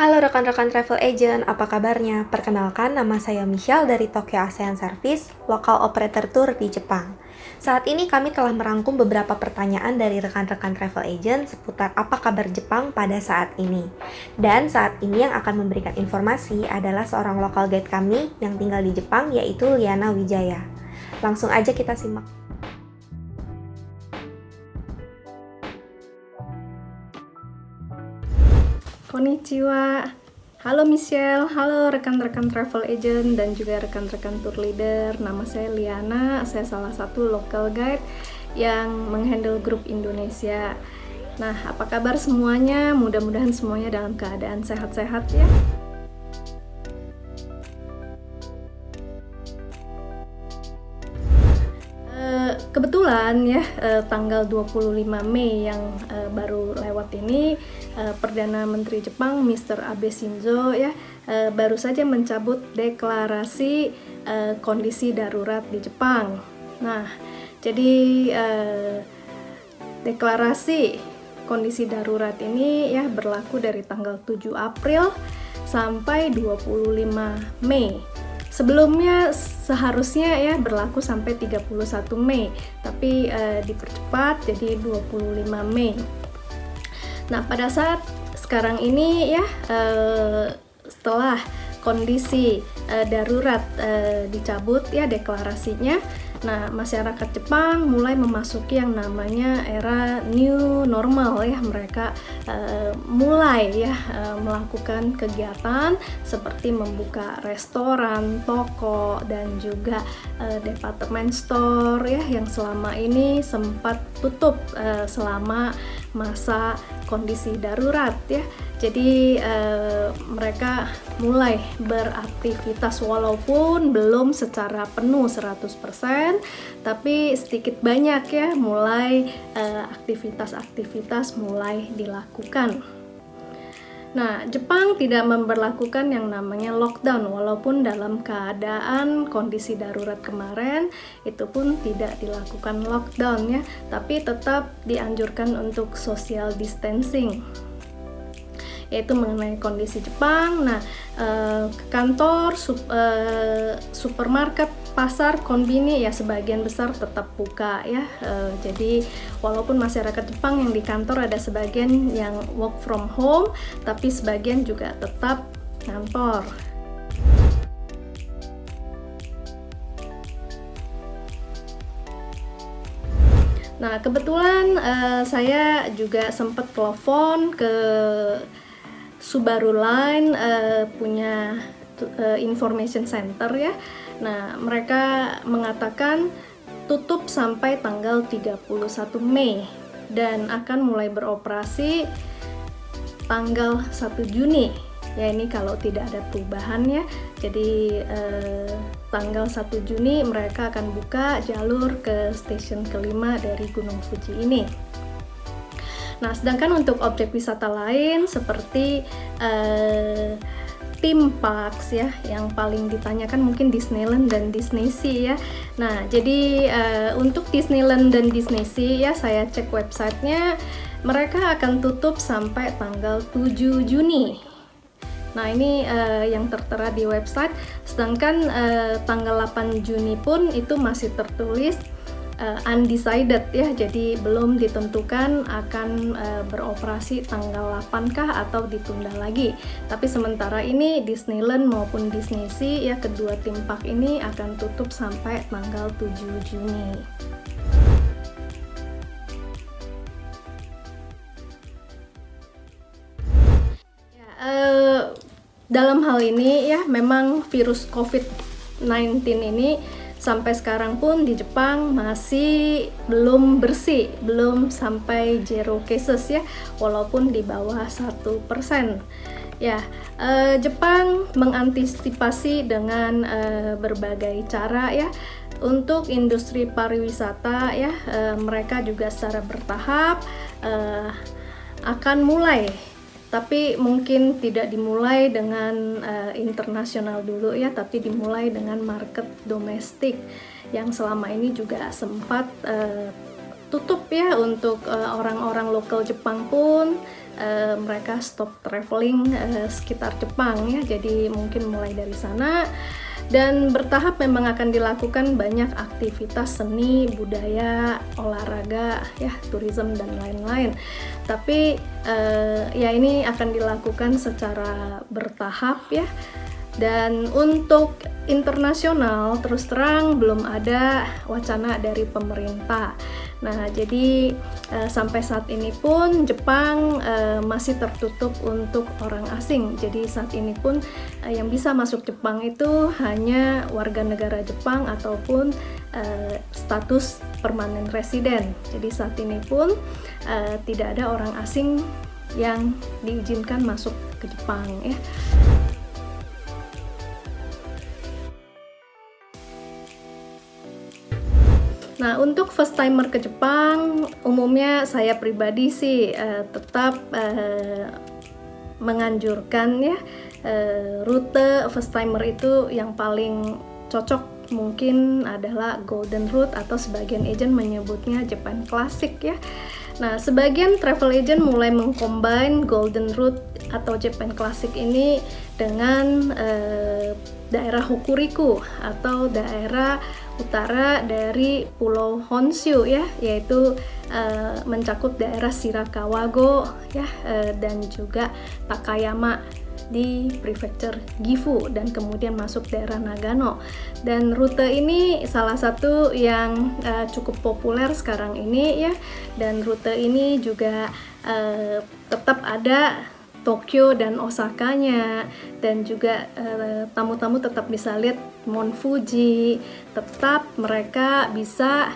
Halo rekan-rekan travel agent, apa kabarnya? Perkenalkan, nama saya Michelle dari Tokyo ASEAN Service, lokal operator tour di Jepang. Saat ini kami telah merangkum beberapa pertanyaan dari rekan-rekan travel agent seputar apa kabar Jepang pada saat ini. Dan saat ini yang akan memberikan informasi adalah seorang lokal guide kami yang tinggal di Jepang, yaitu Liana Wijaya. Langsung aja kita simak. Konnichiwa. Halo Michelle, halo rekan-rekan travel agent dan juga rekan-rekan tour leader. Nama saya Liana, saya salah satu local guide yang menghandle grup Indonesia. Nah, apa kabar semuanya? Mudah-mudahan semuanya dalam keadaan sehat-sehat ya. Kebetulan ya tanggal 25 Mei yang baru lewat ini Perdana Menteri Jepang Mr. Abe Shinzo ya baru saja mencabut deklarasi kondisi darurat di Jepang. Nah, jadi deklarasi kondisi darurat ini ya berlaku dari tanggal 7 April sampai 25 Mei. Sebelumnya seharusnya ya berlaku sampai 31 Mei, tapi dipercepat jadi 25 Mei. Nah, pada saat sekarang ini ya setelah kondisi darurat dicabut ya deklarasinya, nah masyarakat Jepang mulai memasuki yang namanya era new normal ya. Mereka mulai ya melakukan kegiatan seperti membuka restoran, toko dan juga department store ya yang selama ini sempat tutup selama masa kondisi darurat ya. Jadi mereka mulai beraktivitas walaupun belum secara penuh 100%, tapi sedikit banyak ya mulai aktivitas-aktivitas mulai dilakukan. Nah, Jepang tidak memberlakukan yang namanya lockdown walaupun dalam keadaan kondisi darurat kemarin itu pun tidak dilakukan lockdown ya, tapi tetap dianjurkan untuk social distancing. Yaitu mengenai kondisi Jepang. Nah, kantor, supermarket, pasar, konbini ya sebagian besar tetap buka ya. Jadi walaupun masyarakat Jepang yang di kantor ada sebagian yang work from home, tapi sebagian juga tetap kantor. Nah, kebetulan saya juga sempat telepon ke Subaru Line punya information center ya. Nah, mereka mengatakan tutup sampai tanggal 31 Mei dan akan mulai beroperasi tanggal 1 Juni. Ya, ini kalau tidak ada perubahan ya. Jadi tanggal 1 Juni mereka akan buka jalur ke stasiun kelima dari Gunung Fuji ini. Nah, sedangkan untuk objek wisata lain seperti theme parks ya, yang paling ditanyakan mungkin Disneyland dan DisneySea ya. Nah, jadi untuk Disneyland dan DisneySea ya saya cek websitenya, mereka akan tutup sampai tanggal 7 Juni. Nah, ini yang tertera di website. Sedangkan tanggal 8 Juni pun itu masih tertulis undecided ya, jadi belum ditentukan akan beroperasi tanggal 8 kah atau ditunda lagi. Tapi sementara ini Disneyland maupun DisneySea ya kedua theme park ini akan tutup sampai tanggal 7 Juni. Dalam hal ini ya memang virus COVID-19 ini sampai sekarang pun di Jepang masih belum bersih, belum sampai zero cases ya, walaupun di bawah 1%. Ya, Jepang mengantisipasi dengan berbagai cara ya. Untuk industri pariwisata ya, mereka juga secara bertahap akan mulai, tapi mungkin tidak dimulai dengan internasional dulu ya, tapi dimulai dengan market domestik yang selama ini juga sempat tutup ya untuk orang-orang lokal Jepang pun. Mereka stop traveling sekitar Jepang ya, jadi mungkin mulai dari sana. Dan bertahap memang akan dilakukan banyak aktivitas seni, budaya, olahraga, ya, tourism dan lain-lain. Tapi ya ini akan dilakukan secara bertahap ya. Dan untuk internasional terus terang belum ada wacana dari pemerintah. Nah, jadi sampai saat ini pun Jepang masih tertutup untuk orang asing. Jadi saat ini pun yang bisa masuk Jepang itu hanya warga negara Jepang ataupun status permanen resident. Jadi saat ini pun tidak ada orang asing yang diizinkan masuk ke Jepang ya. Nah, untuk first timer ke Jepang, umumnya saya pribadi sih tetap menganjurkan ya, rute first timer itu yang paling cocok mungkin adalah Golden Route atau sebagian agent menyebutnya Japan Classic ya. Nah, sebagian travel agent mulai mengcombine Golden Route atau Japan Classic ini dengan daerah Hokuriku atau daerah utara dari Pulau Honshu ya, yaitu mencakup daerah Shirakawago ya, dan juga Takayama di prefecture Gifu, dan kemudian masuk daerah Nagano. Dan rute ini salah satu yang cukup populer sekarang ini ya, dan rute ini juga tetap ada Tokyo dan Osakanya, dan juga tamu-tamu tetap bisa lihat Mount Fuji, tetap mereka bisa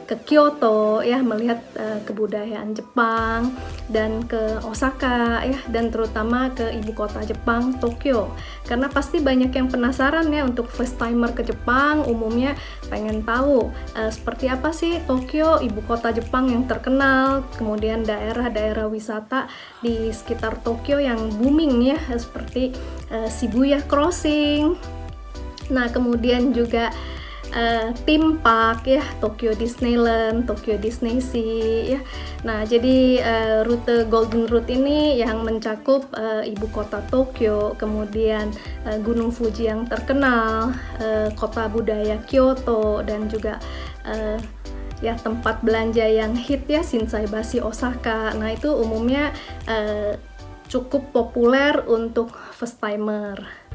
ke Kyoto ya, melihat kebudayaan Jepang, dan ke Osaka ya, dan terutama ke ibu kota Jepang, Tokyo. Karena pasti banyak yang penasaran ya, untuk first timer ke Jepang umumnya pengen tahu seperti apa sih Tokyo, ibu kota Jepang yang terkenal, kemudian daerah-daerah wisata di sekitar Tokyo yang booming ya, seperti Shibuya Crossing. Nah, kemudian juga theme park ya, Tokyo Disneyland, Tokyo Disney Sea ya. Nah, jadi rute Golden Route ini yang mencakup ibu kota Tokyo, kemudian Gunung Fuji yang terkenal, kota budaya Kyoto, dan juga ya tempat belanja yang hit ya, Shinsaibashi Osaka. Nah, itu umumnya cukup populer untuk first timer.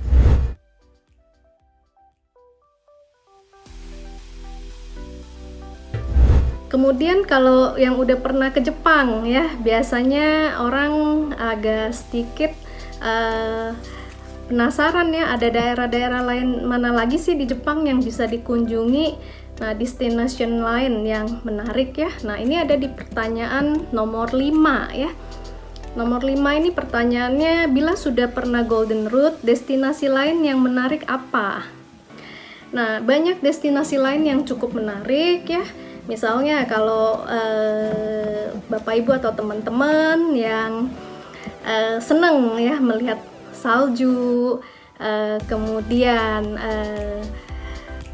Kemudian kalau yang udah pernah ke Jepang ya, biasanya orang agak sedikit penasaran ya, ada daerah-daerah lain mana lagi sih di Jepang yang bisa dikunjungi. Nah, destination lain yang menarik ya. Nah, ini ada di pertanyaan nomor 5 ya. Nomor 5 ini pertanyaannya, bila sudah pernah Golden Route, destinasi lain yang menarik apa? Nah, banyak destinasi lain yang cukup menarik ya. Misalnya kalau Bapak Ibu atau teman-teman yang seneng ya melihat salju, kemudian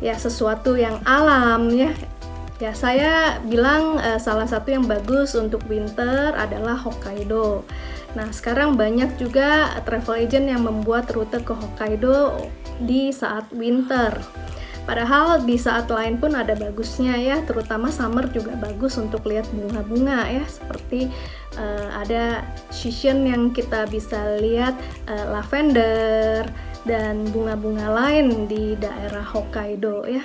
ya sesuatu yang alam ya. Ya, saya bilang salah satu yang bagus untuk winter adalah Hokkaido. Nah, sekarang banyak juga travel agent yang membuat rute ke Hokkaido di saat winter. Padahal di saat lain pun ada bagusnya ya, terutama summer juga bagus untuk lihat bunga-bunga ya, seperti ada season yang kita bisa lihat lavender dan bunga-bunga lain di daerah Hokkaido ya.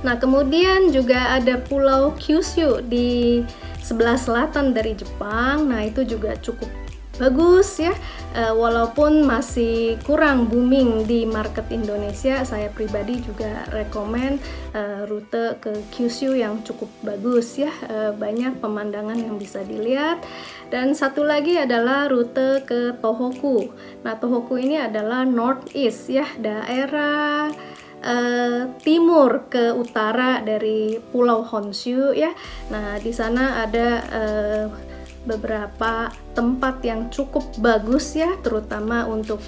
Nah, kemudian juga ada Pulau Kyushu di sebelah selatan dari Jepang. Nah, itu juga cukup bagus ya, walaupun masih kurang booming di market Indonesia. Saya pribadi juga rekomen rute ke Kyushu yang cukup bagus ya, banyak pemandangan yang bisa dilihat. Dan satu lagi adalah rute ke Tohoku. Nah, Tohoku ini adalah northeast ya, daerah timur ke utara dari Pulau Honshu ya. Nah, di sana ada beberapa tempat yang cukup bagus ya, terutama untuk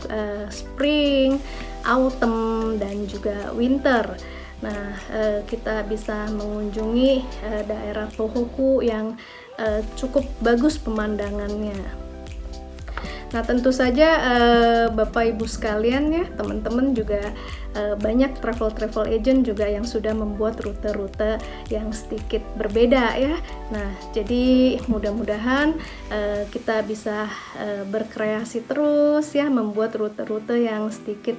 spring, autumn, dan juga winter. Nah, kita bisa mengunjungi daerah Tohoku yang cukup bagus pemandangannya. Nah, tentu saja Bapak Ibu sekalian ya, teman-teman juga banyak travel agent juga yang sudah membuat rute-rute yang sedikit berbeda ya. Nah, jadi mudah-mudahan kita bisa berkreasi terus ya, membuat rute-rute yang sedikit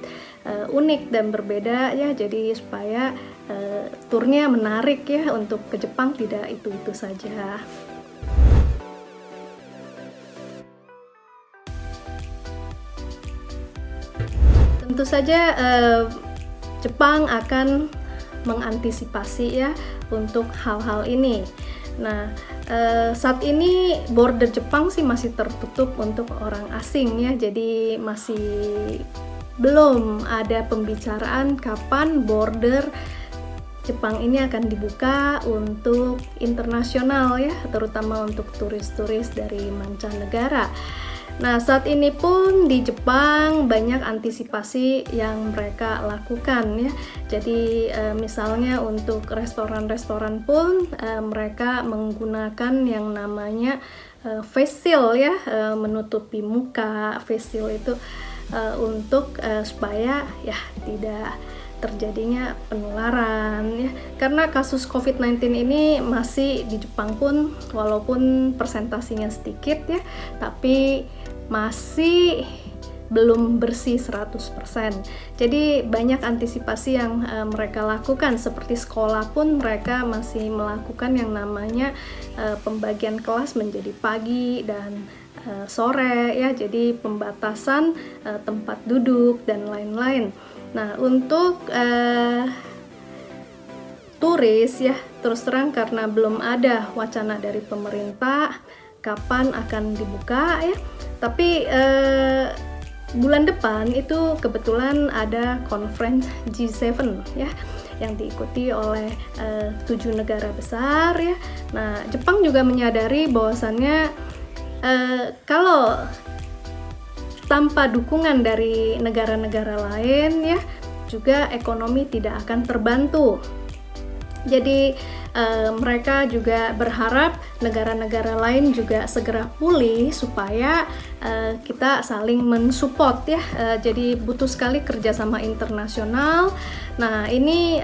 unik dan berbeda ya. Jadi supaya turnya menarik ya, untuk ke Jepang tidak itu-itu saja. Tentu saja Jepang akan mengantisipasi ya untuk hal-hal ini. Nah, saat ini border Jepang sih masih tertutup untuk orang asing ya, jadi masih belum ada pembicaraan kapan border Jepang ini akan dibuka untuk internasional ya, terutama untuk turis-turis dari mancanegara. Nah, saat ini pun di Jepang banyak antisipasi yang mereka lakukan ya. Jadi misalnya untuk restoran-restoran pun mereka menggunakan yang namanya face shield ya, menutupi muka. Face shield itu untuk supaya ya tidak terjadinya penularan ya, karena kasus COVID-19 ini masih di Jepang pun walaupun persentasinya sedikit ya, tapi masih belum bersih 100%. Jadi banyak antisipasi yang mereka lakukan, seperti sekolah pun mereka masih melakukan yang namanya pembagian kelas menjadi pagi dan sore ya, jadi pembatasan tempat duduk dan lain-lain. Nah, untuk turis ya, terus terang karena belum ada wacana dari pemerintah kapan akan dibuka ya, tapi bulan depan itu kebetulan ada conference G7 ya, yang diikuti oleh 7 negara besar ya. Nah, Jepang juga menyadari bahwasannya kalau tanpa dukungan dari negara-negara lain ya, juga ekonomi tidak akan terbantu. Jadi mereka juga berharap negara-negara lain juga segera pulih supaya kita saling mensupport ya. Jadi butuh sekali kerjasama internasional. Nah, ini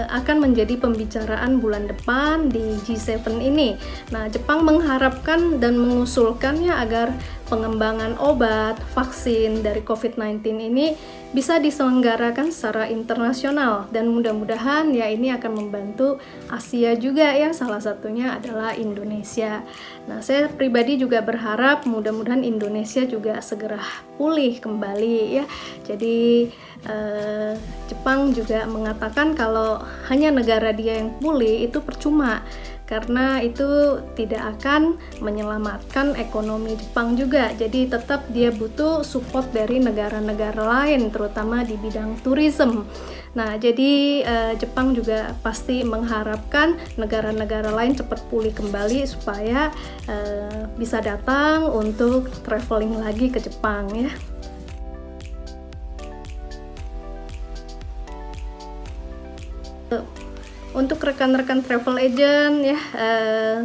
akan menjadi pembicaraan bulan depan di G7 ini. Nah, Jepang mengharapkan dan mengusulkannya agar pengembangan obat, vaksin dari COVID-19 ini bisa diselenggarakan secara internasional, dan mudah-mudahan ya ini akan membantu Asia juga ya, salah satunya adalah Indonesia. Nah, saya pribadi juga berharap mudah-mudahan Indonesia juga segera pulih kembali ya. Jadi Jepang juga mengatakan kalau hanya negara dia yang pulih itu percuma, karena itu tidak akan menyelamatkan ekonomi Jepang juga. Jadi tetap dia butuh support dari negara-negara lain, terutama di bidang tourism. Nah, jadi Jepang juga pasti mengharapkan negara-negara lain cepat pulih kembali supaya bisa datang untuk traveling lagi ke Jepang ya. Untuk rekan-rekan travel agent ya,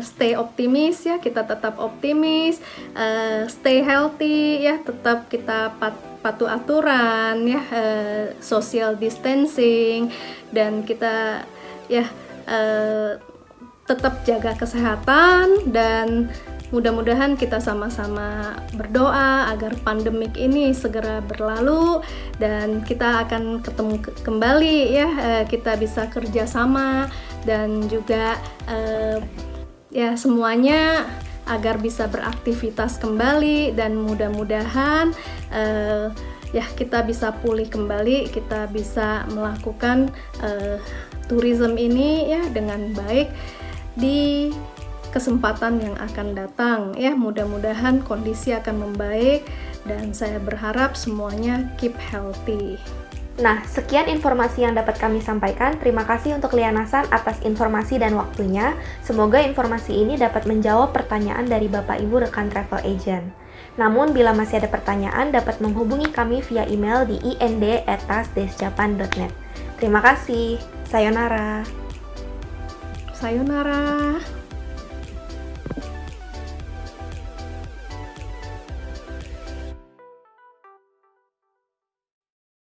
stay optimis ya, kita tetap optimis, stay healthy ya, tetap kita patuh aturan ya, social distancing, dan kita ya tetap jaga kesehatan, dan mudah-mudahan kita sama-sama berdoa agar pandemik ini segera berlalu dan kita akan ketemu kembali ya, kita bisa kerjasama dan juga ya semuanya agar bisa beraktivitas kembali, dan mudah-mudahan ya kita bisa pulih kembali, kita bisa melakukan tourism ini ya dengan baik di kesempatan yang akan datang ya. Mudah-mudahan kondisi akan membaik dan saya berharap semuanya keep healthy. Nah, sekian informasi yang dapat kami sampaikan. Terima kasih untuk Liana San atas informasi dan waktunya. Semoga informasi ini dapat menjawab pertanyaan dari Bapak Ibu rekan travel agent. Namun, bila masih ada pertanyaan, dapat menghubungi kami via email di ind@tasdesjapan.net. Terima kasih. Sayonara. Sayonara.